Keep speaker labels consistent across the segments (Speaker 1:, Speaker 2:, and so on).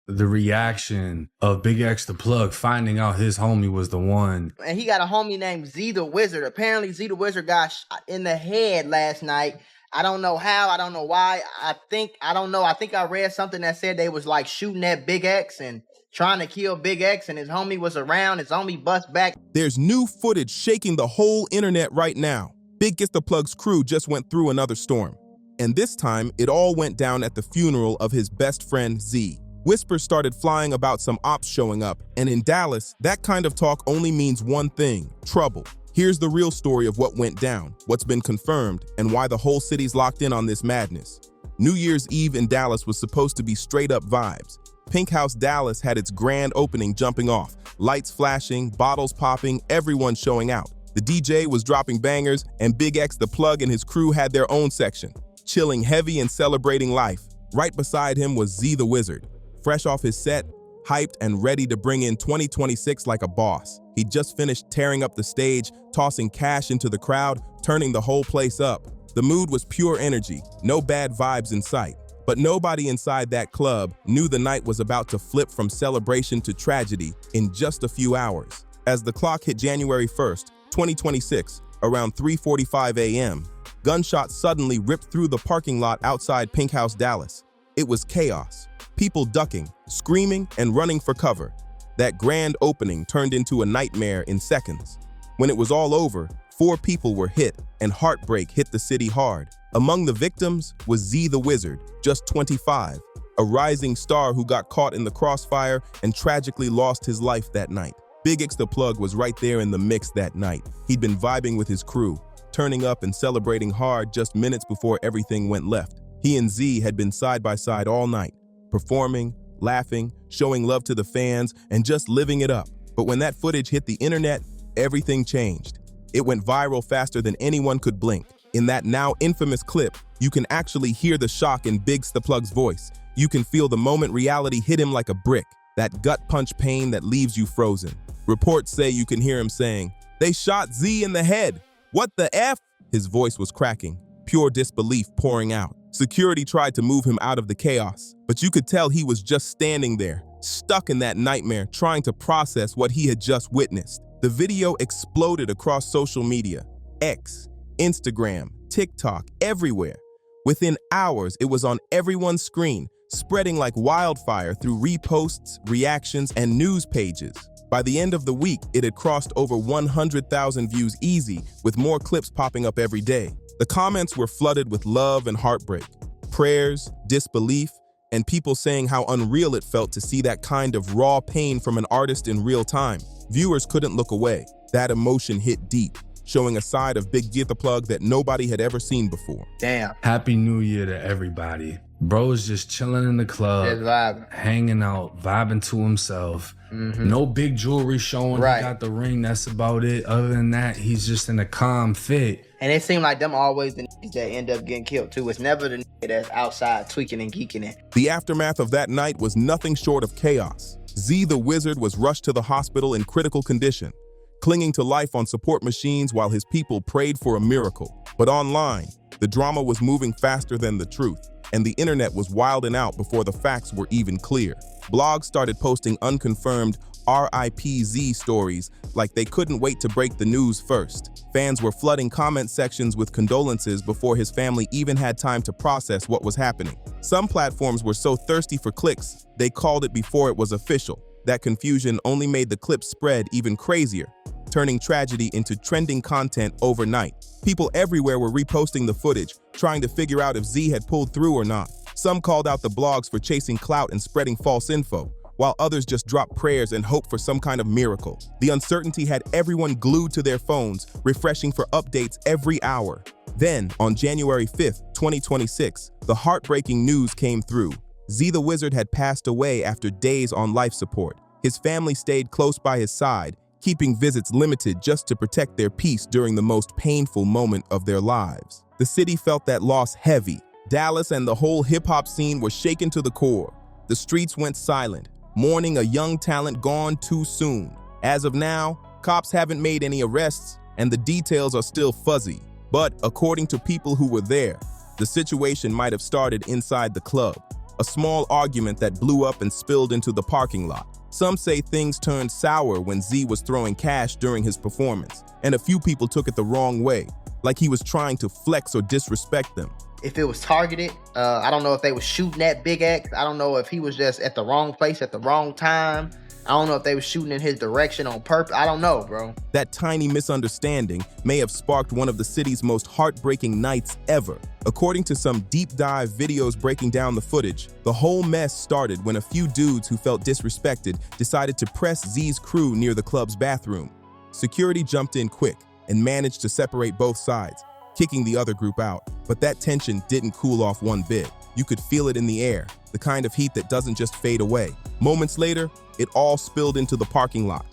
Speaker 1: the reaction of Big X the Plug finding out his homie was the one.
Speaker 2: And he got a homie named Z the Wizard. Apparently, Z the Wizard got shot in the head last night. I don't know how. I don't know why. I think I read something that said they was like shooting at Big X and trying to kill Big X, and his homie was around. His homie bust back.
Speaker 3: There's new footage shaking the whole internet right now. BigXThaPlug's crew just went through another storm. And this time, it all went down at the funeral of his best friend, Z. Whispers started flying about some ops showing up, and in Dallas, that kind of talk only means one thing: trouble. Here's the real story of what went down, what's been confirmed, and why the whole city's locked in on this madness. New Year's Eve in Dallas was supposed to be straight-up vibes. Pink House Dallas had its grand opening jumping off, lights flashing, bottles popping, everyone showing out. The DJ was dropping bangers, and Big X the Plug and his crew had their own section, chilling heavy and celebrating life. Right beside him was Z the Wizard, fresh off his set, hyped and ready to bring in 2026 like a boss. He'd just finished tearing up the stage, tossing cash into the crowd, turning the whole place up. The mood was pure energy, no bad vibes in sight. But nobody inside that club knew the night was about to flip from celebration to tragedy in just a few hours. As the clock hit January 1st, 2026, around 3:45 a.m., gunshots suddenly ripped through the parking lot outside Pink House Dallas. It was chaos. People ducking, screaming, and running for cover. That grand opening turned into a nightmare in seconds. When it was all over, 4 people were hit, and heartbreak hit the city hard. Among the victims was Z the Wizard, just 25, a rising star who got caught in the crossfire and tragically lost his life that night. Big X the Plug was right there in the mix that night. He'd been vibing with his crew, turning up and celebrating hard just minutes before everything went left. He and Z had been side by side all night, performing, laughing, showing love to the fans, and just living it up. But when that footage hit the internet, everything changed. It went viral faster than anyone could blink. In that now infamous clip, you can actually hear the shock in BigXThaPlug's voice. You can feel the moment reality hit him like a brick, that gut punch pain that leaves you frozen. Reports say you can hear him saying, "They shot Z in the head. What the F?" His voice was cracking, pure disbelief pouring out. Security tried to move him out of the chaos, but you could tell he was just standing there, stuck in that nightmare, trying to process what he had just witnessed. The video exploded across social media, X, Instagram, TikTok, everywhere. Within hours, it was on everyone's screen, spreading like wildfire through reposts, reactions, and news pages. By the end of the week, it had crossed over 100,000 views easy, with more clips popping up every day. The comments were flooded with love and heartbreak, prayers, disbelief, and people saying how unreal it felt to see that kind of raw pain from an artist in real time. Viewers couldn't look away. That emotion hit deep, showing a side of BigXThaPlug that nobody had ever seen before.
Speaker 2: Damn.
Speaker 1: Happy New Year to everybody. Bro's just chilling in the club,
Speaker 2: Just vibing.
Speaker 1: hanging out, vibing to himself. No big jewelry showing.
Speaker 2: Right.
Speaker 1: He got the ring, that's about it. Other than that, he's just in a calm fit.
Speaker 2: And it seemed like them always the niggas that end up getting killed too. It's never the nigga that's outside tweaking and geeking it.
Speaker 3: The aftermath of that night was nothing short of chaos. Z the Wizard was rushed to the hospital in critical condition, clinging to life on support machines while his people prayed for a miracle. But online, the drama was moving faster than the truth, and the internet was wilding out before the facts were even clear. Blogs started posting unconfirmed RIP-Z stories like they couldn't wait to break the news first. Fans were flooding comment sections with condolences before his family even had time to process what was happening. Some platforms were so thirsty for clicks, they called it before it was official. That confusion only made the clip spread even crazier, turning tragedy into trending content overnight. People everywhere were reposting the footage, trying to figure out if Z had pulled through or not. Some called out the blogs for chasing clout and spreading false info, while others just dropped prayers and hoped for some kind of miracle. The uncertainty had everyone glued to their phones, refreshing for updates every hour. Then, on January 5th, 2026, the heartbreaking news came through. Z the Wizard had passed away after days on life support. His family stayed close by his side, keeping visits limited just to protect their peace during the most painful moment of their lives. The city felt that loss heavy. Dallas and the whole hip-hop scene were shaken to the core. The streets went silent, mourning a young talent gone too soon. As of now, cops haven't made any arrests, and the details are still fuzzy. But according to people who were there, the situation might have started inside the club. a small argument that blew up and spilled into the parking lot. Some say things turned sour when Z was throwing cash during his performance, and a few people took it the wrong way, like he was trying to flex or disrespect them.
Speaker 2: If it was targeted, I don't know if they was shooting at Big X. I don't know if he was just at the wrong place at the wrong time. I don't know if they were shooting in his direction on purpose. I don't know, bro.
Speaker 3: That tiny misunderstanding may have sparked one of the city's most heartbreaking nights ever. According to some deep dive videos breaking down the footage, the whole mess started when a few dudes who felt disrespected decided to press Z's crew near the club's bathroom. Security jumped in quick and managed to separate both sides, kicking the other group out. But that tension didn't cool off one bit. You could feel it in the air, the kind of heat that doesn't just fade away. Moments later, it all spilled into the parking lot.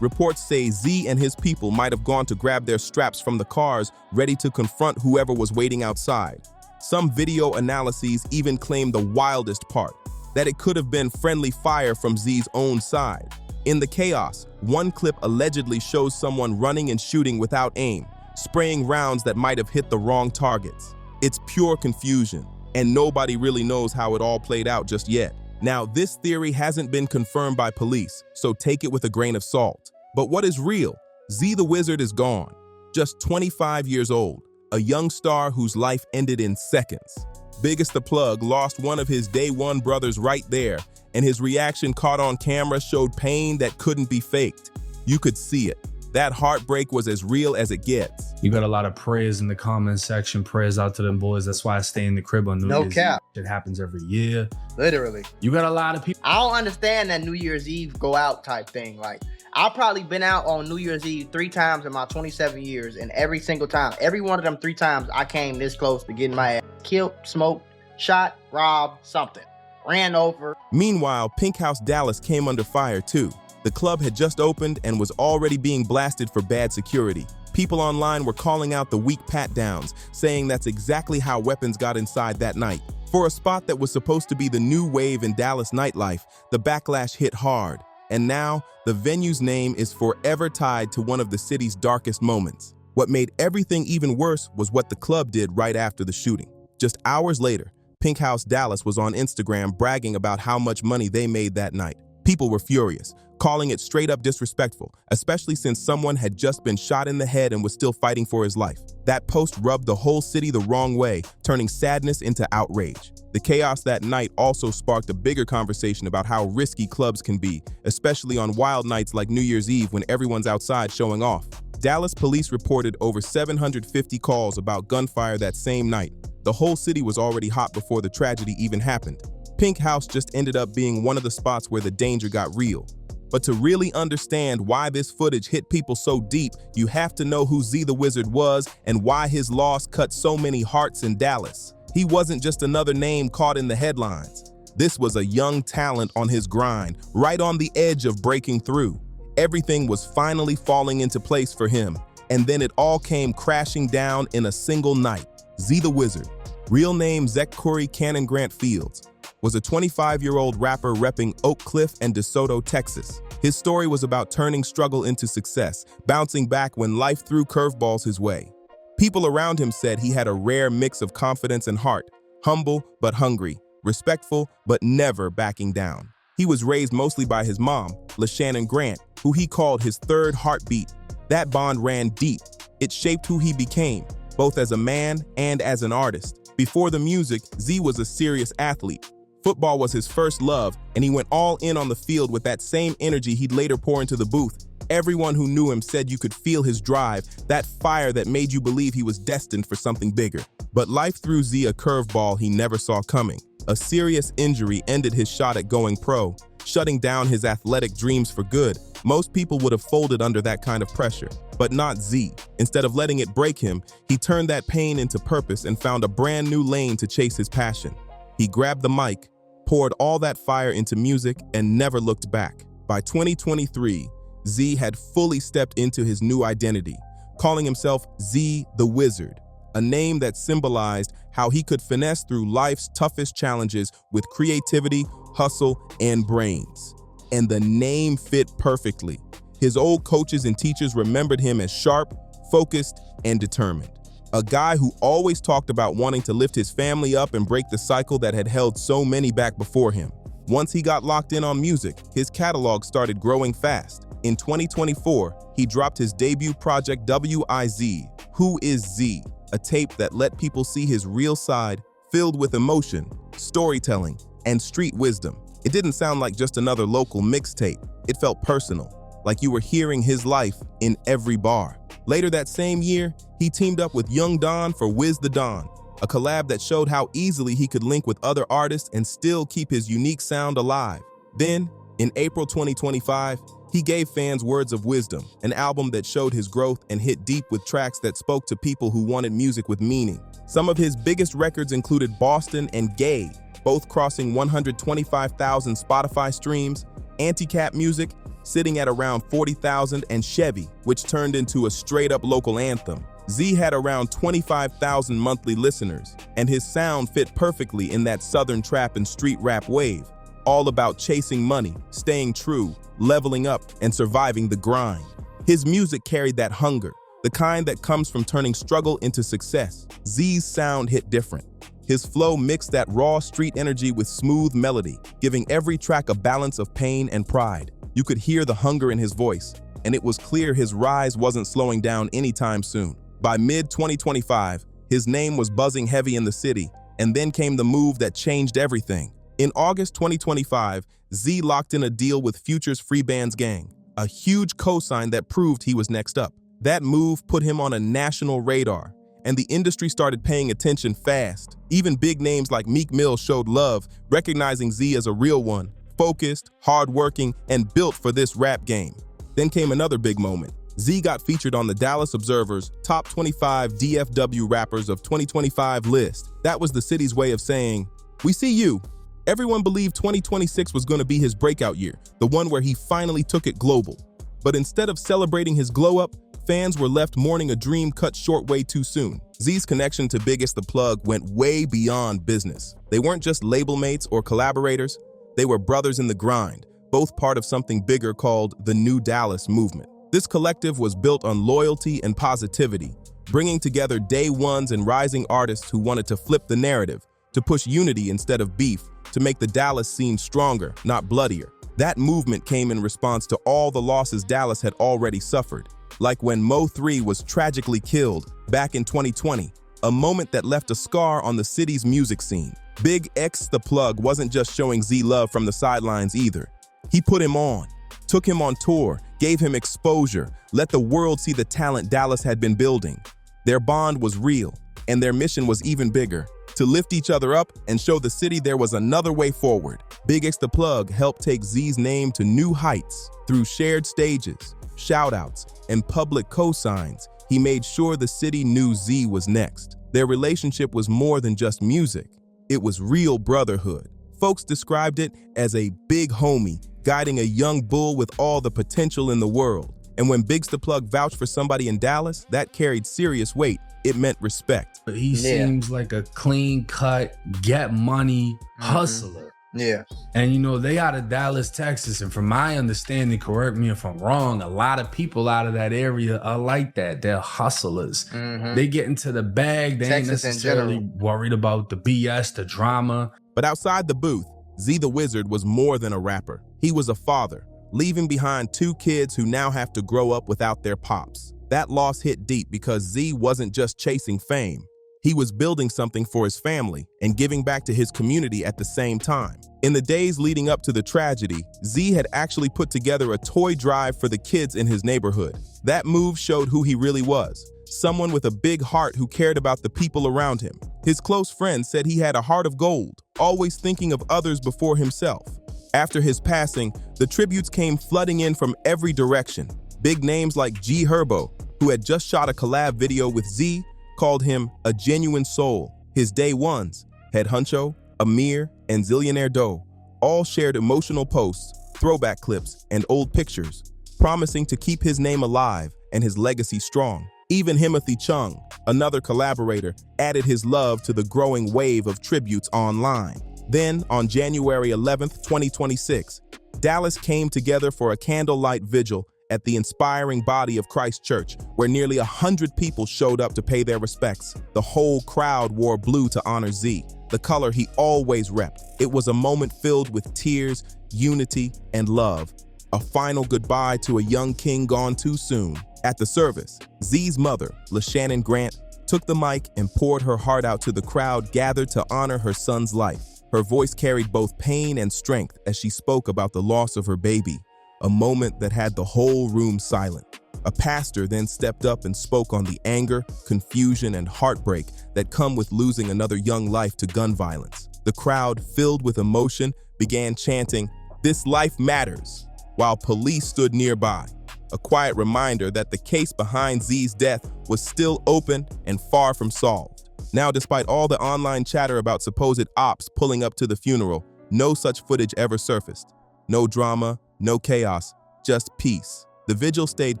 Speaker 3: Reports say Z and his people might have gone to grab their straps from the cars, ready to confront whoever was waiting outside. Some video analyses even claim the wildest part, that it could have been friendly fire from Z's own side. In the chaos, one clip allegedly shows someone running and shooting without aim, spraying rounds that might have hit the wrong targets. It's pure confusion, and nobody really knows how it all played out just yet. Now, this theory hasn't been confirmed by police, so take it with a grain of salt. But what is real? Z the Wizard is gone. Just 25 years old, a young star whose life ended in seconds. BigXThaPlug lost one of his day one brothers right there, and his reaction caught on camera showed pain that couldn't be faked. You could see it. That heartbreak was as real as it gets.
Speaker 1: You got a lot of prayers in the comment section. Prayers out to them boys. That's why I stay in the crib on New Year's
Speaker 2: cap.
Speaker 1: Eve. It happens every year.
Speaker 2: Literally.
Speaker 1: You got a lot of people.
Speaker 2: I don't understand that New Year's Eve go out type thing. Like, I've probably been out on New Year's Eve 3 times in my 27 years, and every single time, every one of them 3 times, I came this close to getting my ass killed, smoked, shot, robbed, something. Ran over.
Speaker 3: Meanwhile, Pink House Dallas came under fire too. The club had just opened and was already being blasted for bad security. People online were calling out the weak pat-downs, saying that's exactly how weapons got inside that night. For a spot that was supposed to be the new wave in Dallas nightlife, the backlash hit hard. And now, the venue's name is forever tied to one of the city's darkest moments. What made everything even worse was what the club did right after the shooting. Just hours later, Pink House Dallas was on Instagram bragging about how much money they made that night. People were furious, calling it straight up disrespectful, especially since someone had just been shot in the head and was still fighting for his life. That post rubbed the whole city the wrong way, turning sadness into outrage. The chaos that night also sparked a bigger conversation about how risky clubs can be, especially on wild nights like New Year's Eve when everyone's outside showing off. Dallas police reported over 750 calls about gunfire that same night. The whole city was already hot before the tragedy even happened. Pink House just ended up being one of the spots where the danger got real. But to really understand why this footage hit people so deep, you have to know who Z the Wizard was and why his loss cut so many hearts in Dallas. He wasn't just another name caught in the headlines. This was a young talent on his grind, right on the edge of breaking through. Everything was finally falling into place for him, and then it all came crashing down in a single night. Z the Wizard, real name Zachary Cannon Grant Fields, was a 25-year-old rapper repping Oak Cliff and DeSoto, Texas. His story was about turning struggle into success, bouncing back when life threw curveballs his way. People around him said he had a rare mix of confidence and heart, humble but hungry, respectful but never backing down. He was raised mostly by his mom, LaShannon Grant, who he called his third heartbeat. That bond ran deep. It shaped who he became, both as a man and as an artist. Before the music, Z was a serious athlete. Football was his first love, and he went all in on the field with that same energy he'd later pour into the booth. Everyone who knew him said you could feel his drive, that fire that made you believe he was destined for something bigger. But life threw Z a curveball he never saw coming. A serious injury ended his shot at going pro, shutting down his athletic dreams for good. Most people would have folded under that kind of pressure, but not Z. Instead of letting it break him, he turned that pain into purpose and found a brand new lane to chase his passion. He grabbed the mic, poured all that fire into music, and never looked back. By 2023, Z had fully stepped into his new identity, calling himself Z the Wizard, a name that symbolized how he could finesse through life's toughest challenges with creativity, hustle, and brains. And the name fit perfectly. His old coaches and teachers remembered him as sharp, focused, and determined. a guy who always talked about wanting to lift his family up and break the cycle that had held so many back before him. Once he got locked in on music, his catalog started growing fast. In 2024, he dropped his debut project WIZ, Who Is Z, a tape that let people see his real side, filled with emotion, storytelling, and street wisdom. It didn't sound like just another local mixtape. It felt personal, like you were hearing his life in every bar. Later that same year, he teamed up with Young Don for Wiz the Don, a collab that showed how easily he could link with other artists and still keep his unique sound alive. Then, in April 2025, he gave fans Words of Wisdom, an album that showed his growth and hit deep with tracks that spoke to people who wanted music with meaning. Some of his biggest records included Boston and Gay, both crossing 125,000 Spotify streams, Anti-Cap Music, sitting at around 40,000, and Chevy, which turned into a straight-up local anthem. Z had around 25,000 monthly listeners, and his sound fit perfectly in that southern trap and street rap wave, all about chasing money, staying true, leveling up, and surviving the grind. His music carried that hunger, the kind that comes from turning struggle into success. Z's sound hit different. His flow mixed that raw street energy with smooth melody, giving every track a balance of pain and pride. You could hear the hunger in his voice, and it was clear his rise wasn't slowing down anytime soon. By mid-2025, his name was buzzing heavy in the city, and then came the move that changed everything. In August 2025, Z locked in a deal with Future's Free Bands Gang, a huge cosign that proved he was next up. That move put him on a national radar, and the industry started paying attention fast. Even big names like Meek Mill showed love, recognizing Z as a real one, focused, hardworking, and built for this rap game. Then came another big moment. Z got featured on the Dallas Observer's Top 25 DFW Rappers of 2025 list. That was the city's way of saying, "We see you." Everyone believed 2026 was going to be his breakout year, the one where he finally took it global. But instead of celebrating his glow-up, fans were left mourning a dream cut short way too soon. Z's connection to BigXThaPlug went way beyond business. They weren't just label mates or collaborators, they were brothers in the grind, both part of something bigger called the New Dallas Movement. This collective was built on loyalty and positivity, bringing together day ones and rising artists who wanted to flip the narrative, to push unity instead of beef, to make the Dallas scene stronger, not bloodier. That movement came in response to all the losses Dallas had already suffered, like when Mo3 was tragically killed back in 2020, a moment that left a scar on the city's music scene. BigXThaPlug wasn't just showing Z love from the sidelines either. He put him on, took him on tour, gave him exposure, let the world see the talent Dallas had been building. Their bond was real, and their mission was even bigger, to lift each other up and show the city there was another way forward. BigXThaPlug helped take Z's name to new heights. Through shared stages, shoutouts, and public cosigns, he made sure the city knew Z was next. Their relationship was more than just music. It was real brotherhood. Folks described it as a big homie guiding a young bull with all the potential in the world. And when BigXThaPlug vouched for somebody in Dallas, that carried serious weight. It meant respect.
Speaker 1: He seems like a clean-cut, get money hustler.
Speaker 2: Yeah.
Speaker 1: And you know, they out of Dallas, Texas. And from my understanding, correct me if I'm wrong, a lot of people out of that area are like that. They're hustlers. They get into the bag. They
Speaker 2: Texas
Speaker 1: ain't necessarily worried about the BS, the drama.
Speaker 3: But outside the booth, Z the Wizard was more than a rapper. He was a father, leaving behind 2 kids who now have to grow up without their pops. That loss hit deep because Z wasn't just chasing fame. He was building something for his family and giving back to his community at the same time. In the days leading up to the tragedy, Z had actually put together a toy drive for the kids in his neighborhood. That move showed who he really was, someone with a big heart who cared about the people around him. His close friends said he had a heart of gold, always thinking of others before himself. After his passing, the tributes came flooding in from every direction. Big names like G Herbo, who had just shot a collab video with Z, called him a genuine soul. His day ones, Head Huncho, Amir, and Zillionaire Doe, all shared emotional posts, throwback clips, and old pictures, promising to keep his name alive and his legacy strong. Even Himothy Chung, another collaborator, added his love to the growing wave of tributes online. Then, on January 11th, 2026, Dallas came together for a candlelight vigil at the inspiring body of Christ Church, where nearly 100 people showed up to pay their respects. The whole crowd wore blue to honor Z, the color he always repped. It was a moment filled with tears, unity, and love. A final goodbye to a young king gone too soon. At the service, Z's mother, LaShannon Grant, took the mic and poured her heart out to the crowd gathered to honor her son's life. Her voice carried both pain and strength as she spoke about the loss of her baby, a moment that had the whole room silent. A pastor then stepped up and spoke on the anger, confusion, and heartbreak that come with losing another young life to gun violence. The crowd, filled with emotion, began chanting, "This life matters," while police stood nearby, a quiet reminder that the case behind Z's death was still open and far from solved. Now, despite all the online chatter about supposed ops pulling up to the funeral, no such footage ever surfaced. No drama, no chaos, just peace. The vigil stayed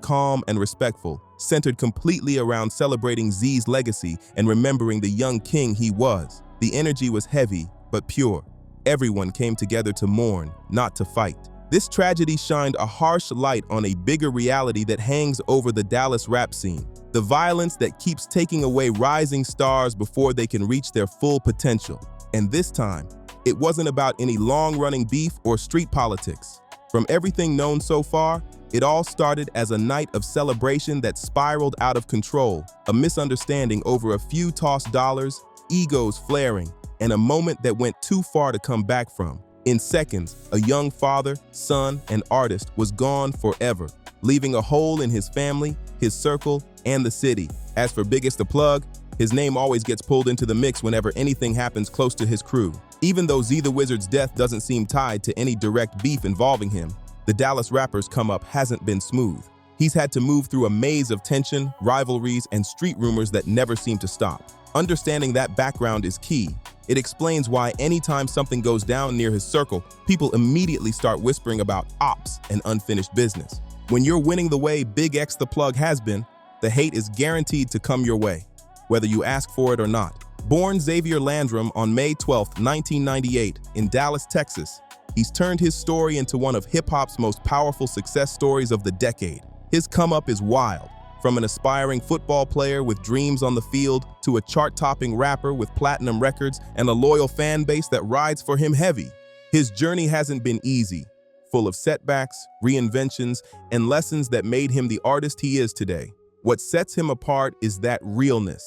Speaker 3: calm and respectful, centered completely around celebrating Z's legacy and remembering the young king he was. The energy was heavy, but pure. Everyone came together to mourn, not to fight. This tragedy shined a harsh light on a bigger reality that hangs over the Dallas rap scene. The violence that keeps taking away rising stars before they can reach their full potential. And this time, it wasn't about any long-running beef or street politics. From everything known so far, it all started as a night of celebration that spiraled out of control, a misunderstanding over a few tossed dollars, egos flaring, and a moment that went too far to come back from. In seconds, a young father, son, and artist was gone forever, leaving a hole in his family, his circle, and the city. As for BigXThaPlug, his name always gets pulled into the mix whenever anything happens close to his crew. Even though Z the Wizard's death doesn't seem tied to any direct beef involving him, the Dallas rapper's come-up hasn't been smooth. He's had to move through a maze of tension, rivalries, and street rumors that never seem to stop. Understanding that background is key. It explains why anytime something goes down near his circle, people immediately start whispering about ops and unfinished business. When you're winning the way BigXThaPlug has been, the hate is guaranteed to come your way, whether you ask for it or not. Born Xavier Landrum on May 12, 1998, in Dallas, Texas, he's turned his story into one of hip-hop's most powerful success stories of the decade. His come-up is wild, from an aspiring football player with dreams on the field to a chart-topping rapper with platinum records and a loyal fan base that rides for him heavy. His journey hasn't been easy, full of setbacks, reinventions, and lessons that made him the artist he is today. What sets him apart is that realness.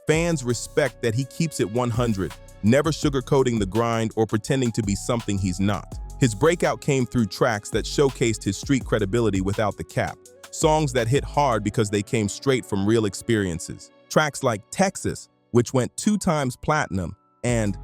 Speaker 3: Fans respect that he keeps it 100, never sugarcoating the grind or pretending to be something he's not. His breakout came through tracks that showcased his street credibility without the cap. Songs that hit hard because they came straight from real experiences. Tracks like Texas, which went 2 times platinum, and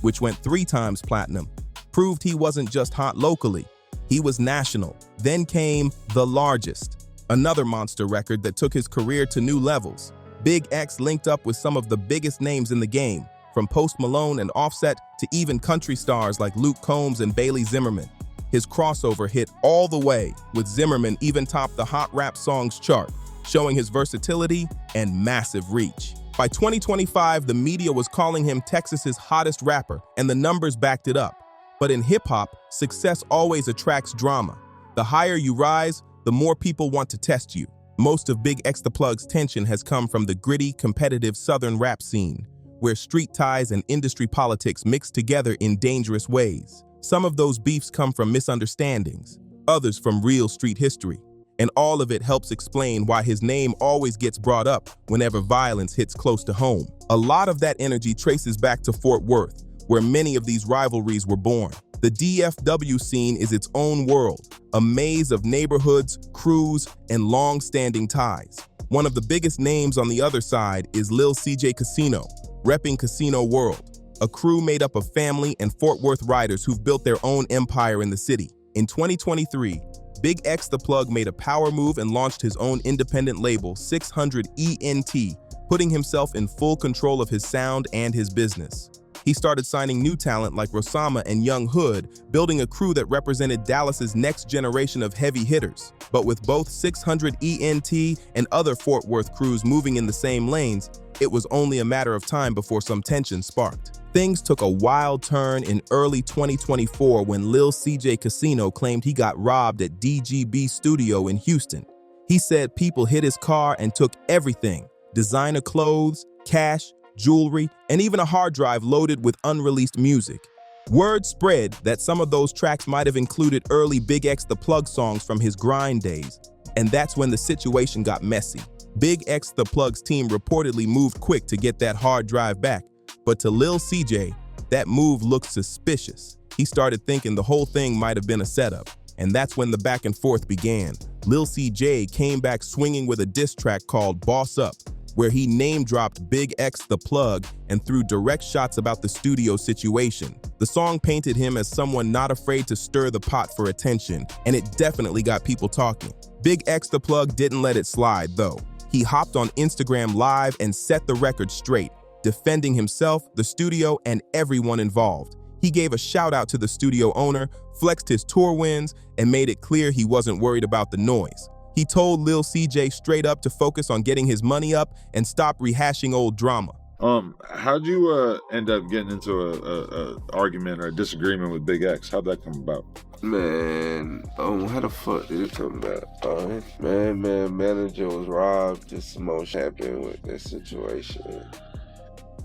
Speaker 3: which went 3 times platinum, proved he wasn't just hot locally, he was national. Then came The Largest, another monster record that took his career to new levels. Big X linked up with some of the biggest names in the game, from Post Malone and Offset to even country stars like Luke Combs and Bailey Zimmerman. His crossover hit all the way, with Zimmerman even topped the Hot Rap Songs chart, showing his versatility and massive reach. By 2025, the media was calling him Texas's hottest rapper, and the numbers backed it up. But in hip-hop, success always attracts drama. The higher you rise, the more people want to test you. Most of BigXThaPlug's tension has come from the gritty, competitive Southern rap scene, where street ties and industry politics mix together in dangerous ways. Some of those beefs come from misunderstandings, others from real street history, and all of it helps explain why his name always gets brought up whenever violence hits close to home. A lot of that energy traces back to Fort Worth, where many of these rivalries were born. The DFW scene is its own world, a maze of neighborhoods, crews, and long-standing ties. One of the biggest names on the other side is Lil CJ Casino, repping Casino World, a crew made up of family and Fort Worth riders who've built their own empire in the city. In 2023, BigXThaPlug made a power move and launched his own independent label, 600 ENT, putting himself in full control of his sound and his business. He started signing new talent like Rosama and Young Hood, building a crew that represented Dallas's next generation of heavy hitters. But with both 600 ENT and other Fort Worth crews moving in the same lanes, it was only a matter of time before some tension sparked. Things took a wild turn in early 2024 when Lil CJ Casino claimed he got robbed at DGB Studio in Houston. He said people hit his car and took everything: designer clothes, cash, jewelry, and even a hard drive loaded with unreleased music. Word spread that some of those tracks might have included early BigXThaPlug's songs from his grind days, and that's when the situation got messy. BigXThaPlug's team reportedly moved quick to get that hard drive back, but to Lil CJ, that move looked suspicious. He started thinking the whole thing might have been a setup, and that's when the back and forth began. Lil CJ came back swinging with a diss track called Boss Up, where he name-dropped BigXThaPlug and threw direct shots about the studio situation. The song painted him as someone not afraid to stir the pot for attention, and it definitely got people talking. BigXThaPlug didn't let it slide, though. He hopped on Instagram Live and set the record straight, defending himself, the studio, and everyone involved. He gave a shout-out to the studio owner, flexed his tour wins, and made it clear he wasn't worried about the noise. He told Lil CJ straight up to focus on getting his money up and stop rehashing old drama.
Speaker 4: How'd you end up getting into a argument or a disagreement with Big X? How'd that come about?
Speaker 5: Man, how the fuck did it come about? Man, manager was robbed. Just some more happened with that situation.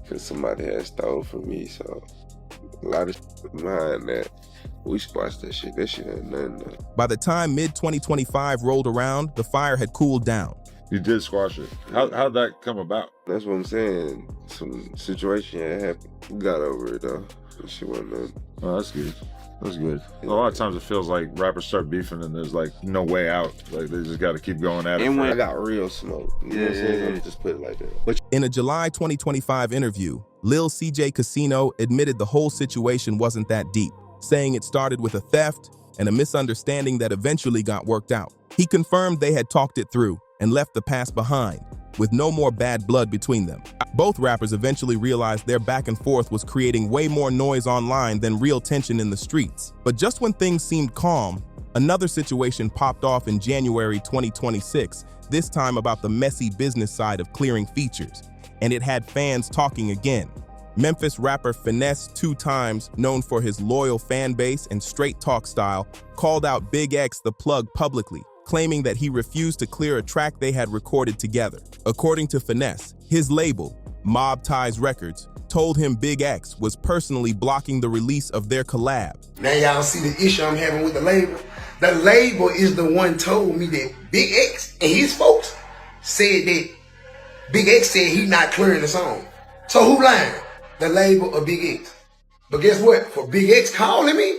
Speaker 5: Cause somebody had stole from me, so a lot of shit behind that. We squashed that shit. That shit ain't nothing though.
Speaker 3: By the time mid-2025 rolled around, the fire had cooled down.
Speaker 4: You did squash it. How'd that come about?
Speaker 5: That's what I'm saying. Some situation had happened. We got over it though. That shit wasn't nothing.
Speaker 4: Oh, that's good. That's good. A lot of times it feels like rappers start beefing and there's like no way out. Like they just got to keep going at it.
Speaker 5: And when I got real smoke, you know what I'm saying? Just put it like that.
Speaker 3: In a July 2025 interview, Lil CJ Casino admitted the whole situation wasn't that deep, saying it started with a theft and a misunderstanding that eventually got worked out. He confirmed they had talked it through and left the past behind, with no more bad blood between them. Both rappers eventually realized their back and forth was creating way more noise online than real tension in the streets. But just when things seemed calm, another situation popped off in January 2026, this time about the messy business side of clearing features, and it had fans talking again. Memphis rapper Finesse Two Times, known for his loyal fan base and straight talk style, called out BigXThaPlug publicly, claiming that he refused to clear a track they had recorded together. According to Finesse, his label, Mob Ties Records, told him Big X was personally blocking the release of their collab.
Speaker 6: Now y'all see the issue I'm having with the label? The label is the one told me that Big X and his folks said that Big X said he not clearing the song. So who lying? The label or Big X? But guess what? For Big X calling me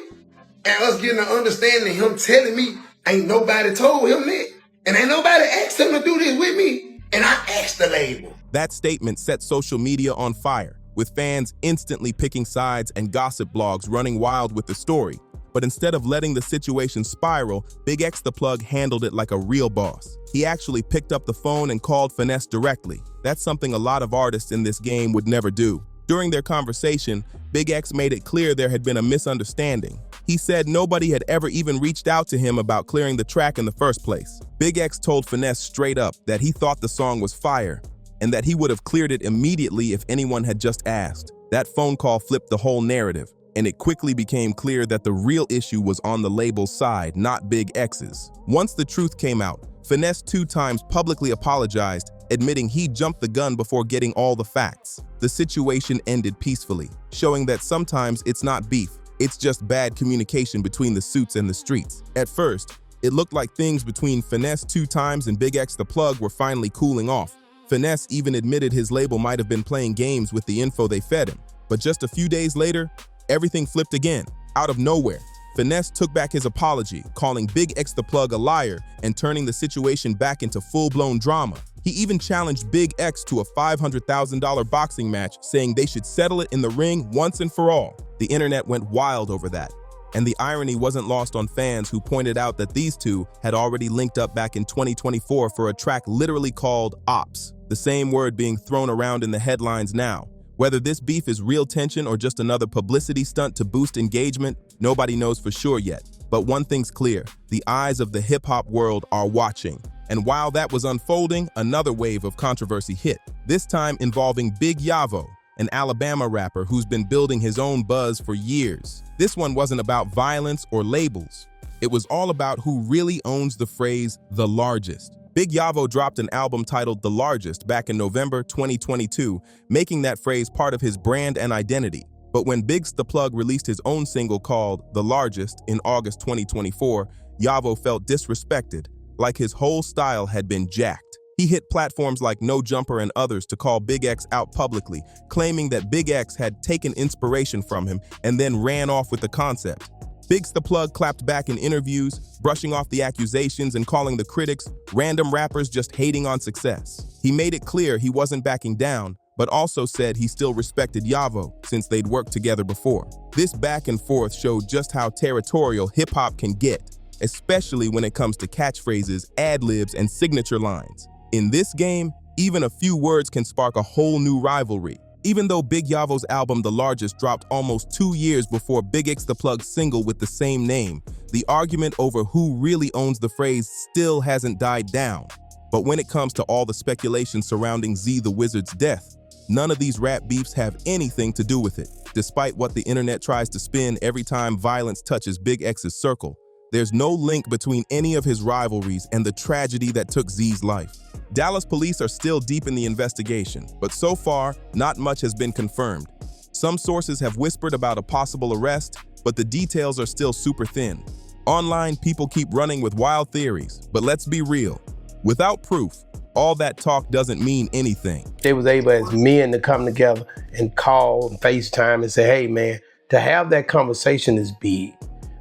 Speaker 6: and us getting an understanding, him telling me ain't nobody told him that. And ain't nobody asked him to do this with me. And I asked the label.
Speaker 3: That statement set social media on fire, with fans instantly picking sides and gossip blogs running wild with the story. But instead of letting the situation spiral, BigXThaPlug handled it like a real boss. He actually picked up the phone and called Finesse directly. That's something a lot of artists in this game would never do. During their conversation, Big X made it clear there had been a misunderstanding. He said nobody had ever even reached out to him about clearing the track in the first place. Big X told Finesse straight up that he thought the song was fire, and that he would have cleared it immediately if anyone had just asked. That phone call flipped the whole narrative, and it quickly became clear that the real issue was on the label's side, not Big X's. Once the truth came out, Finesse Two Times publicly apologized, admitting he jumped the gun before getting all the facts. The situation ended peacefully, showing that sometimes it's not beef, it's just bad communication between the suits and the streets. At first, it looked like things between Finesse Two Times and BigXThaPlug were finally cooling off. Finesse even admitted his label might have been playing games with the info they fed him. But just a few days later, everything flipped again. Out of nowhere, Finesse took back his apology, calling BigXThaPlug a liar and turning the situation back into full-blown drama. He even challenged Big X to a $500,000 boxing match, saying they should settle it in the ring once and for all. The internet went wild over that. And the irony wasn't lost on fans who pointed out that these two had already linked up back in 2024 for a track literally called Ops, the same word being thrown around in the headlines now. Whether this beef is real tension or just another publicity stunt to boost engagement, nobody knows for sure yet. But one thing's clear, the eyes of the hip-hop world are watching. And while that was unfolding, another wave of controversy hit, this time involving Big Yavo, an Alabama rapper who's been building his own buzz for years. This one wasn't about violence or labels. It was all about who really owns the phrase, the largest. Big Yavo dropped an album titled The Largest back in November 2022, making that phrase part of his brand and identity. But when BigXThaPlug released his own single called The Largest in August 2024, Yavo felt disrespected, like his whole style had been jacked. He hit platforms like No Jumper and others to call Big X out publicly, claiming that Big X had taken inspiration from him and then ran off with the concept. BigXThaPlug clapped back in interviews, brushing off the accusations and calling the critics random rappers just hating on success. He made it clear he wasn't backing down, but also said he still respected Yavo since they'd worked together before. This back and forth showed just how territorial hip-hop can get, especially when it comes to catchphrases, ad-libs, and signature lines. In this game, even a few words can spark a whole new rivalry. Even though Big Yavo's album The Largest dropped almost 2 years before BigXThaPlug's single with the same name, the argument over who really owns the phrase still hasn't died down. But when it comes to all the speculation surrounding Z the Wizard's death, none of these rap beefs have anything to do with it. Despite what the internet tries to spin every time violence touches Big X's circle, there's no link between any of his rivalries and the tragedy that took Z's life. Dallas police are still deep in the investigation, but so far, not much has been confirmed. Some sources have whispered about a possible arrest, but the details are still super thin. Online, people keep running with wild theories, but let's be real. Without proof, all that talk doesn't mean anything.
Speaker 7: They was able as men to come together and call and FaceTime and say, hey man, to have that conversation is big.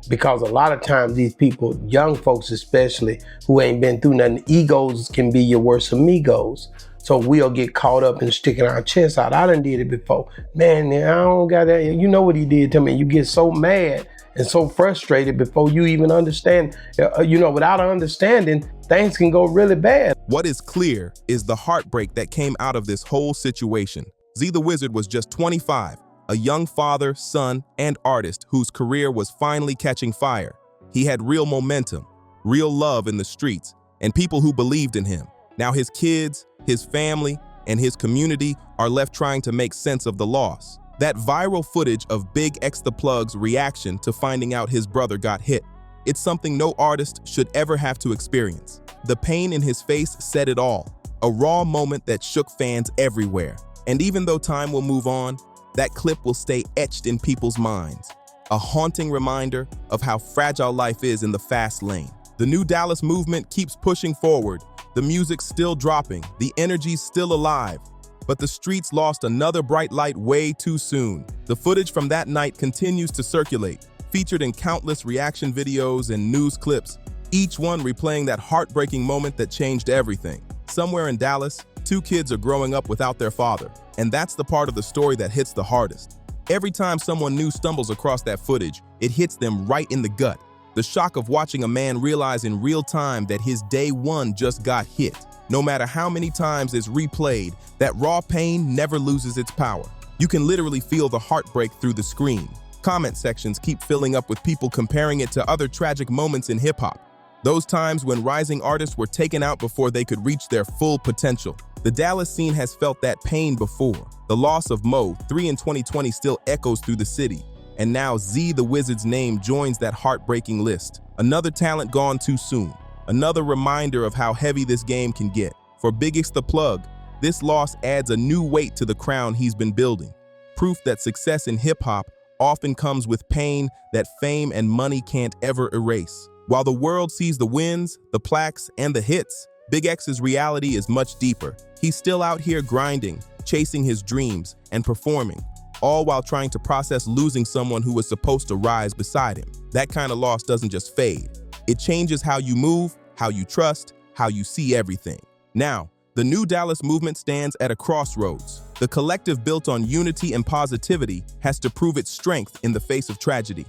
Speaker 7: Because a lot of times these people, young folks especially, who ain't been through nothing, egos can be your worst amigos. So we'll get caught up in sticking our chests out. I done did it before. Man, I don't got that. You know what he did to me. You get so mad and so frustrated before you even understand. Without understanding, things can go really bad.
Speaker 3: What is clear is the heartbreak that came out of this whole situation. Z the Wizard was just 25, a young father, son, and artist whose career was finally catching fire. He had real momentum, real love in the streets, and people who believed in him. Now his kids, his family, and his community are left trying to make sense of the loss. That viral footage of BigXThaPlug's reaction to finding out his brother got hit. It's something no artist should ever have to experience. The pain in his face said it all, a raw moment that shook fans everywhere. And even though time will move on, that clip will stay etched in people's minds, a haunting reminder of how fragile life is in the fast lane. The new Dallas movement keeps pushing forward, the music's still dropping, the energy's still alive, but the streets lost another bright light way too soon. The footage from that night continues to circulate, featured in countless reaction videos and news clips, each one replaying that heartbreaking moment that changed everything. Somewhere in Dallas, 2 kids are growing up without their father, and that's the part of the story that hits the hardest. Every time someone new stumbles across that footage, it hits them right in the gut. The shock of watching a man realize in real time that his day one just got hit. No matter how many times it's replayed, that raw pain never loses its power. You can literally feel the heartbreak through the screen. Comment sections keep filling up with people comparing it to other tragic moments in hip-hop. Those times when rising artists were taken out before they could reach their full potential. The Dallas scene has felt that pain before. The loss of Mo, 3 in 2020, still echoes through the city. And now Z the Wizard's name joins that heartbreaking list. Another talent gone too soon. Another reminder of how heavy this game can get. For BigXThaPlug, this loss adds a new weight to the crown he's been building. Proof that success in hip-hop often comes with pain that fame and money can't ever erase. While the world sees the wins, the plaques, and the hits, Big X's reality is much deeper. He's still out here grinding, chasing his dreams, and performing, all while trying to process losing someone who was supposed to rise beside him. That kind of loss doesn't just fade. It changes how you move, how you trust, how you see everything. Now, the new Dallas movement stands at a crossroads. The collective built on unity and positivity has to prove its strength in the face of tragedy.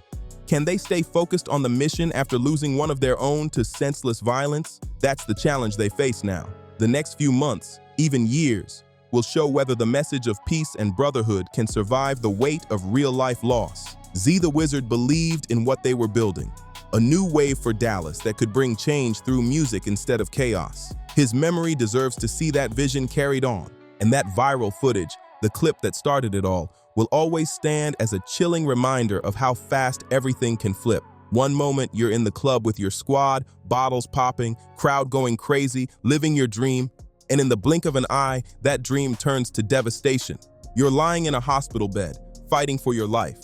Speaker 3: Can they stay focused on the mission after losing one of their own to senseless violence? That's the challenge they face now. The next few months, even years, will show whether the message of peace and brotherhood can survive the weight of real-life loss. Z the Wizard believed in what they were building, a new wave for Dallas that could bring change through music instead of chaos. His memory deserves to see that vision carried on, and that viral footage the clip that started it all, will always stand as a chilling reminder of how fast everything can flip. One moment you're in the club with your squad, bottles popping, crowd going crazy, living your dream, and in the blink of an eye, that dream turns to devastation. You're lying in a hospital bed, fighting for your life,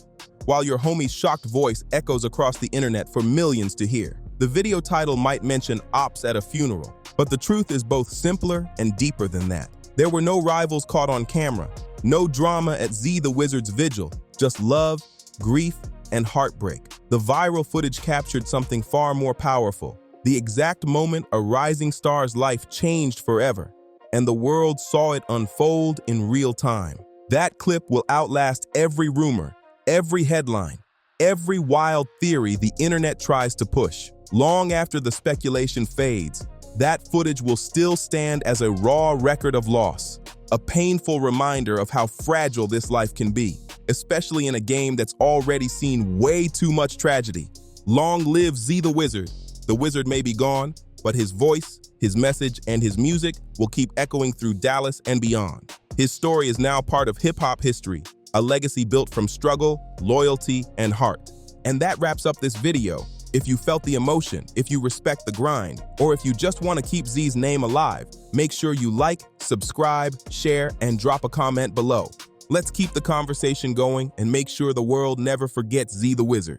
Speaker 3: while your homie's shocked voice echoes across the internet for millions to hear. The video title might mention ops at a funeral, but the truth is both simpler and deeper than that. There were no rivals caught on camera, no drama at Z the Wizard's vigil, just love, grief, and heartbreak. The viral footage captured something far more powerful. The exact moment a rising star's life changed forever, and the world saw it unfold in real time. That clip will outlast every rumor, every headline, every wild theory the internet tries to push. Long after the speculation fades, that footage will still stand as a raw record of loss, a painful reminder of how fragile this life can be, especially in a game that's already seen way too much tragedy. Long live Z the Wizard. The wizard may be gone, but his voice, his message, and his music will keep echoing through Dallas and beyond. His story is now part of hip-hop history, a legacy built from struggle, loyalty, and heart. And that wraps up this video. If you felt the emotion, if you respect the grind, or if you just want to keep Z's name alive, make sure you like, subscribe, share, and drop a comment below. Let's keep the conversation going and make sure the world never forgets Z the Wizard.